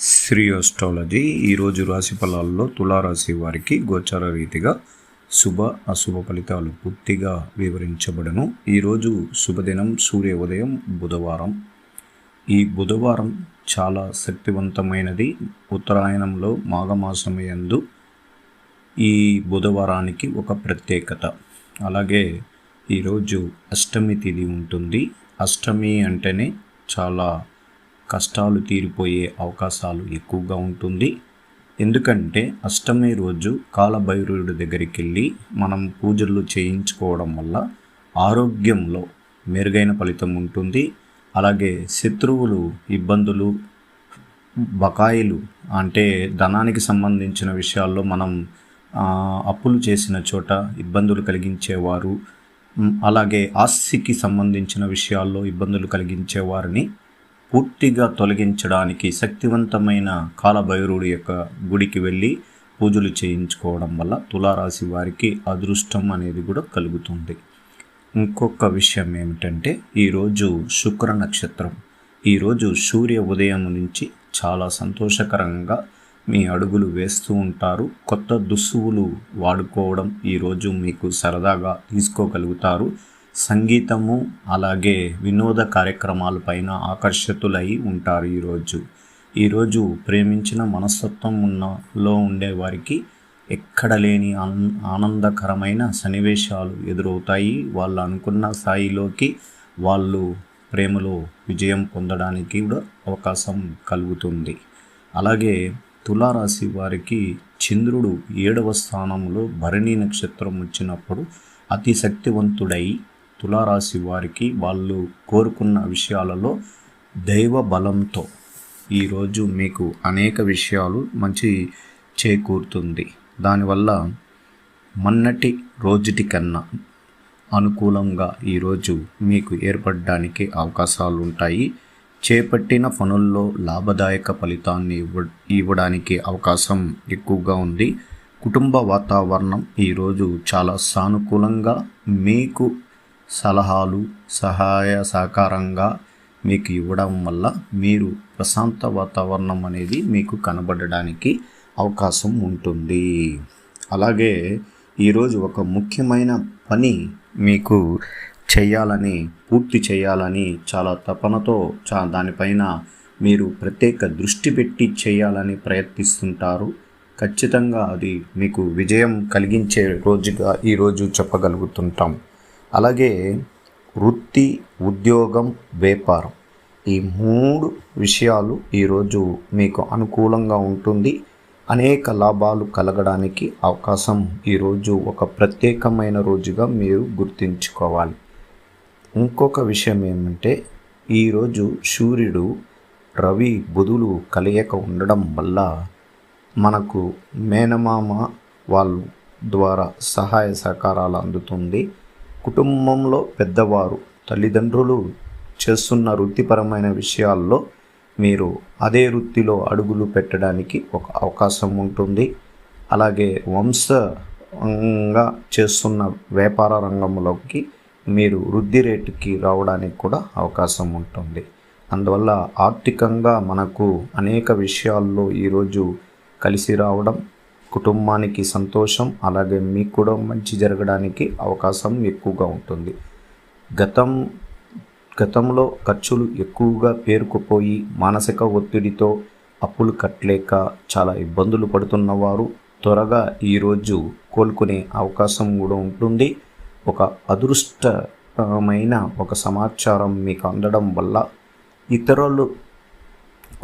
Shri astrology ఈరోజు రాశి ఫలాల్లో తులారాశి వారికి గోచార రీతిగా శుభ అశుభ ఫలితాలు పూర్తిగా వివరించబడను. ఈరోజు శుభదినం సూర్య ఉదయం బుధవారం. ఈ బుధవారం చాలా శక్తివంతమైనది. ఉత్తరాయణంలో మాఘమాసమయందు ఈ బుధవారానికి ఒక ప్రత్యేకత. అలాగే ఈరోజు అష్టమి తిథి ఉంటుంది. అష్టమి అంటేనే చాలా కష్టాలు తీరిపోయే అవకాశాలు ఎక్కువగా ఉంటుంది. ఎందుకంటే అష్టమి రోజు కాలభైరవుడి దగ్గరికి వెళ్ళి మనం పూజలు చేయించుకోవడం వల్ల ఆరోగ్యంలో మెరుగైన ఫలితం ఉంటుంది. అలాగే శత్రువులు, ఇబ్బందులు, బకాయిలు అంటే ధనానికి సంబంధించిన విషయాల్లో మనం అప్పులు చేసిన చోట ఇబ్బందులు కలిగించేవారు, అలాగే ఆస్తికి సంబంధించిన విషయాల్లో ఇబ్బందులు కలిగించేవారిని పూర్తిగా తొలగించడానికి శక్తివంతమైన కాలభైరవుడి యొక్క గుడికి వెళ్ళి పూజలు చేయించుకోవడం వల్ల తులారాశి వారికి అదృష్టం అనేది కూడా కలుగుతుంది. ఇంకొక విషయం ఏమిటంటే ఈరోజు శుక్ర నక్షత్రం. ఈరోజు సూర్య ఉదయం నుంచి చాలా సంతోషకరంగా మీ అడుగులు వేస్తూ ఉంటారు. కొత్త దుస్తువులు వాడుకోవడం ఈరోజు మీకు సరదాగా తీసుకోగలుగుతారు. సంగీతము అలాగే వినోద కార్యక్రమాలపైన ఆకర్షితులై ఉంటారు. ఈరోజు ప్రేమించిన మనస్తత్వం ఉన్నలో ఉండే వారికి ఎక్కడ లేని ఆనందకరమైన సన్నివేశాలు ఎదురవుతాయి. వాళ్ళు అనుకున్న స్థాయిలోకి వాళ్ళు ప్రేమలో విజయం పొందడానికి కూడా అవకాశం కలుగుతుంది. అలాగే తులారాశి వారికి చంద్రుడు 7వ స్థానంలో భరణి నక్షత్రం వచ్చినప్పుడు అతి శక్తివంతుడై తులారాశి వారికి వాళ్ళు కోరుకున్న విషయాలలో దైవ బలంతో ఈరోజు మీకు అనేక విషయాలు మంచి చేకూరుతుంది. దానివల్ల మొన్నటి రోజుటి కన్నా అనుకూలంగా ఈరోజు మీకు ఏర్పడడానికి అవకాశాలు ఉంటాయి. చేపట్టిన పనుల్లో లాభదాయక ఫలితాన్ని ఇవ్వడానికి అవకాశం ఎక్కువగా ఉంది. కుటుంబ వాతావరణం ఈరోజు చాలా సానుకూలంగా మీకు సలహాలు, సహాయ సహకారంగా మీకు ఇవ్వడం వల్ల మీరు ప్రశాంత వాతావరణం అనేది మీకు కనబడడానికి అవకాశం ఉంటుంది. అలాగే ఈరోజు ఒక ముఖ్యమైన పని మీకు పూర్తి చేయాలని చాలా తపనతో దానిపైన మీరు ప్రత్యేక దృష్టి పెట్టి చేయాలని ప్రయత్నిస్తుంటారు. ఖచ్చితంగా అది మీకు విజయం కలిగించే రోజుగా ఈరోజు చెప్పగలుగుతుంటాం. అలాగే వృత్తి, ఉద్యోగం, వ్యాపారం ఈ 3 విషయాలు ఈరోజు మీకు అనుకూలంగా ఉంటుంది. అనేక లాభాలు కలగడానికి అవకాశం ఈరోజు ఒక ప్రత్యేకమైన రోజుగా మీరు గుర్తుంచుకోవాలి. ఇంకొక విషయం ఏమంటే ఈరోజు సూర్యుడు, రవి, బుధులు కలయిక ఉండడం వల్ల మనకు మేనమామ వాళ్ళ ద్వారా సహాయ సహకారాలు అందుతుంది. కుటుంబంలో పెద్దవారు, తల్లిదండ్రులు చేస్తున్న వృత్తిపరమైన విషయాల్లో మీరు అదే వృత్తిలో అడుగులు పెట్టడానికి ఒక అవకాశం ఉంటుంది. అలాగే వంశంగా చేస్తున్న వ్యాపార రంగంలోకి మీరు వృద్ధి రేటుకి రావడానికి కూడా అవకాశం ఉంటుంది. అందువల్ల ఆర్థికంగా మనకు అనేక విషయాల్లో ఈరోజు కలిసి రావడం, కుటుంబానికి సంతోషం, అలాగే మీకు కూడా మంచి జరగడానికి అవకాశం ఎక్కువగా ఉంటుంది. గతంలో ఖర్చులు ఎక్కువగా పేరుకుపోయి మానసిక ఒత్తిడితో అప్పులు కట్టలేక చాలా ఇబ్బందులు పడుతున్నవారు త్వరగా ఈరోజు కోలుకునే అవకాశం కూడా ఉంటుంది. ఒక అదృష్టమైన ఒక సమాచారం మీకు అందడం వల్ల ఇతరులు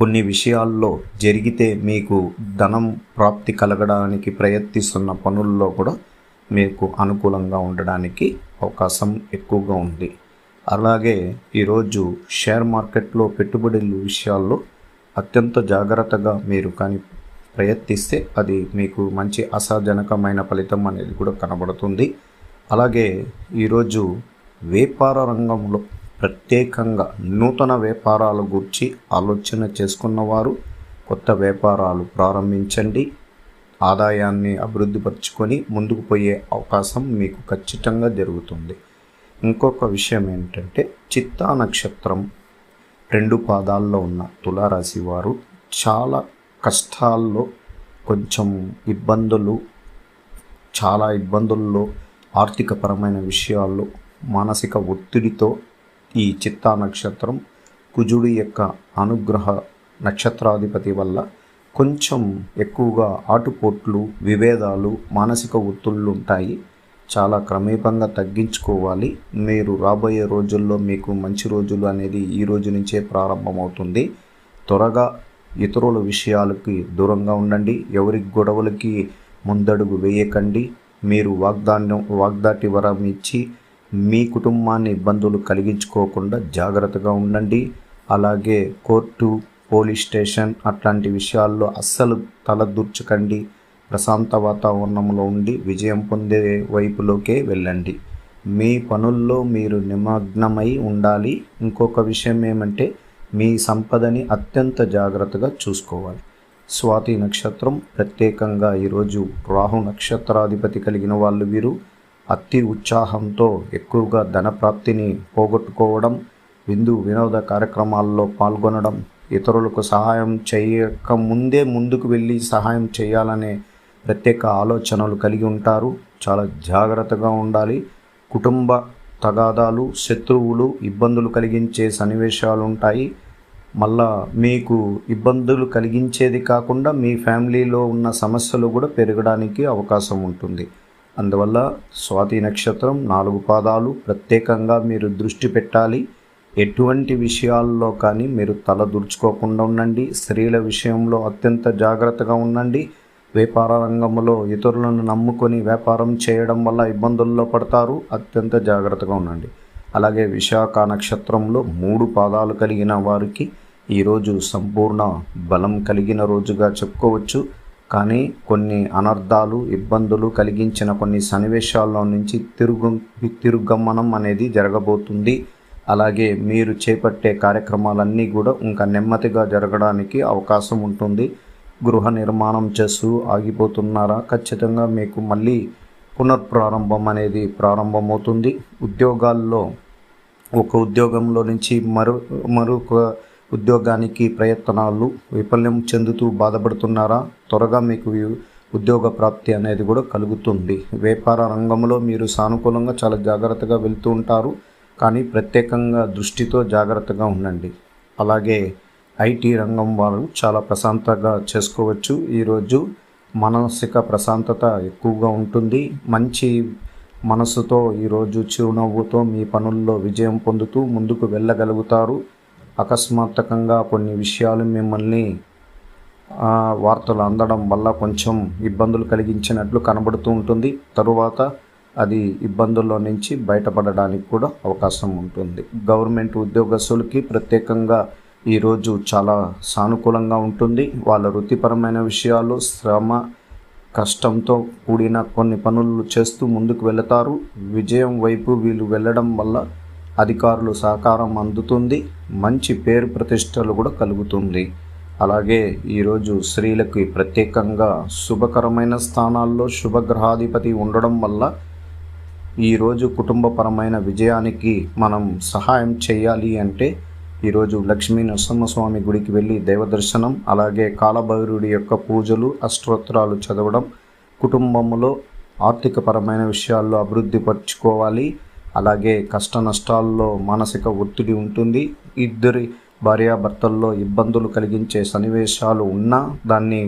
కొన్ని విషయాల్లో జరిగితే మీకు ధనం ప్రాప్తి కలగడానికి ప్రయత్నిస్తున్న పనుల్లో కూడా మీకు అనుకూలంగా ఉండడానికి అవకాశం ఎక్కువగా ఉంది. అలాగే ఈరోజు షేర్ మార్కెట్లో పెట్టుబడుల విషయాల్లో అత్యంత జాగ్రత్తగా మీరు కానీ ప్రయత్నిస్తే అది మీకు మంచి ఆశాజనకమైన ఫలితం అనేది కూడా కనబడుతుంది. అలాగే ఈరోజు వ్యాపార రంగంలో ప్రత్యేకంగా నూతన వ్యాపారాల గురించి ఆలోచన చేసుకున్నవారు కొత్త వ్యాపారాలు ప్రారంభించండి. ఆదాయాన్ని అభివృద్ధిపరచుకొని ముందుకు పోయే అవకాశం మీకు ఖచ్చితంగా జరుగుతుంది. ఇంకొక విషయం ఏంటంటే చిత్తా నక్షత్రం 2 పాదాల్లో ఉన్న తులారాశి వారు చాలా కష్టాల్లో, కొంచెం ఇబ్బందులు, చాలా ఇబ్బందుల్లో, ఆర్థికపరమైన విషయాల్లో, మానసిక ఒత్తిడితో ఈ చిత్తా నక్షత్రం కుజుడి యొక్క అనుగ్రహ నక్షత్రాధిపతి వల్ల కొంచెం ఎక్కువగా ఆటుపోట్లు, విభేదాలు, మానసిక ఒత్తిళ్ళు ఉంటాయి. చాలా క్రమేపంగా తగ్గించుకోవాలి. మీరు రాబోయే రోజుల్లో మీకు మంచి రోజులు అనేది ఈ రోజు నుంచే ప్రారంభమవుతుంది. త్వరగా ఇతరుల విషయాలకి దూరంగా ఉండండి. ఎవరి గొడవలకి ముందడుగు వేయకండి. మీరు వాగ్దాటి వరం ఇచ్చి మీ కుటుంబాన్ని ఇబ్బందులు కలిగించుకోకుండా జాగ్రత్తగా ఉండండి. అలాగే కోర్టు, పోలీస్ స్టేషన్ అట్లాంటి విషయాల్లో అస్సలు తలదూర్చకండి. ప్రశాంత వాతావరణంలో ఉండి విజయం పొందే వైపులోకే వెళ్ళండి. మీ పనుల్లో మీరు నిమగ్నమై ఉండాలి. ఇంకొక విషయం ఏమంటే మీ సంపదని అత్యంత జాగ్రత్తగా చూసుకోవాలి. స్వాతి నక్షత్రం ప్రత్యేకంగా ఈరోజు రాహు నక్షత్రాధిపతి కలిగిన వాళ్ళు వీరు అతి ఉత్సాహంతో ఎక్కువగా ధనప్రాప్తిని పోగొట్టుకోవడం, వినోద కార్యక్రమాల్లో పాల్గొనడం, ఇతరులకు సహాయం చేయక ముందే ముందుకు వెళ్ళి సహాయం చేయాలనే ప్రత్యేక ఆలోచనలు కలిగి ఉంటారు. చాలా జాగ్రత్తగా ఉండాలి. కుటుంబ తగాదాలు, శత్రువులు, ఇబ్బందులు కలిగించే సన్నివేశాలు ఉంటాయి. మళ్ళా మీకు ఇబ్బందులు కలిగించేది కాకుండా మీ ఫ్యామిలీలో ఉన్న సమస్యలు కూడా పెరగడానికి అవకాశం ఉంటుంది. అందువల్ల స్వాతి నక్షత్రం 4 పాదాలు ప్రత్యేకంగా మీరు దృష్టి పెట్టాలి. ఎటువంటి విషయాల్లో కానీ మీరు తలదూర్చుకోకుండా ఉండండి. స్త్రీల విషయంలో అత్యంత జాగ్రత్తగా ఉండండి. వ్యాపార రంగంలో ఇతరులను నమ్ముకొని వ్యాపారం చేయడం వల్ల ఇబ్బందుల్లో పడతారు. అత్యంత జాగ్రత్తగా ఉండండి. అలాగే విశాఖ నక్షత్రంలో 3 పాదాలు కలిగిన వారికి ఈరోజు సంపూర్ణ బలం కలిగిన రోజుగా చెప్పుకోవచ్చు. కానీ కొన్ని అనర్థాలు, ఇబ్బందులు కలిగించిన కొన్ని సన్నివేశాల్లో నుంచి తిరుగమనం అనేది జరగబోతుంది. అలాగే మీరు చేపట్టే కార్యక్రమాలన్నీ కూడా ఇంకా నెమ్మదిగా జరగడానికి అవకాశం ఉంటుంది. గృహ నిర్మాణం చేస్తూ ఆగిపోతున్నారా? ఖచ్చితంగా మీకు మళ్ళీ పునఃప్రారంభం అనేది ప్రారంభమవుతుంది. ఉద్యోగాల్లో ఒక ఉద్యోగంలో నుంచి మరొక ఉద్యోగానికి ప్రయత్నాలు విఫల్యం చెందుతూ బాధపడుతున్నారా? త్వరగా మీకు ఉద్యోగ ప్రాప్తి అనేది కూడా కలుగుతుంది. వ్యాపార రంగంలో మీరు సానుకూలంగా చాలా జాగ్రత్తగా వెళ్తూ ఉంటారు. కానీ ప్రత్యేకంగా దృష్టితో జాగ్రత్తగా ఉండండి. అలాగే ఐటీ రంగం వారు చాలా ప్రశాంతంగా చేసుకోవచ్చు. ఈరోజు మానసిక ప్రశాంతత ఎక్కువగా ఉంటుంది. మంచి మనసుతో ఈరోజు చిరునవ్వుతో మీ పనుల్లో విజయం పొందుతూ ముందుకు వెళ్ళగలుగుతారు. అకస్మాత్తుగా కొన్ని విషయాలు మిమ్మల్ని వార్తలు అందడం వల్ల కొంచెం ఇబ్బందులు కలిగించినట్లు కనబడుతూ ఉంటుంది. తరువాత అది ఇబ్బందుల్లో నుంచి బయటపడడానికి కూడా అవకాశం ఉంటుంది. గవర్నమెంట్ ఉద్యోగస్తులకి ప్రత్యేకంగా ఈరోజు చాలా సానుకూలంగా ఉంటుంది. వాళ్ళ వృత్తిపరమైన విషయాలు, శ్రమ, కష్టంతో కూడిన కొన్ని పనులు చేస్తూ ముందుకు వెళతారు. విజయం వైపు వీళ్ళు వెళ్ళడం వల్ల అధికారులు సహకారం అందుతుంది. మంచి పేరు ప్రతిష్టలు కూడా కలుగుతుంది. అలాగే ఈరోజు స్త్రీలకి ప్రత్యేకంగా శుభకరమైన స్థానాల్లో శుభగ్రహాధిపతి ఉండడం వల్ల ఈరోజు కుటుంబపరమైన విజయానికి మనం సహాయం చేయాలి అంటే ఈరోజు లక్ష్మీ నరసింహస్వామి గుడికి వెళ్ళి దైవదర్శనం, అలాగే కాలభైరుడి యొక్క పూజలు, అష్టోత్తరాలు చదవడం, కుటుంబంలో ఆర్థికపరమైన విషయాల్లో అభివృద్ధి పరచుకోవాలి. అలాగే కష్ట నష్టాల్లో మానసిక ఒత్తిడి ఉంటుంది. ఇద్దరి భార్యాభర్తల్లో ఇబ్బందులు కలిగించే సన్నివేశాలు ఉన్నా దాన్ని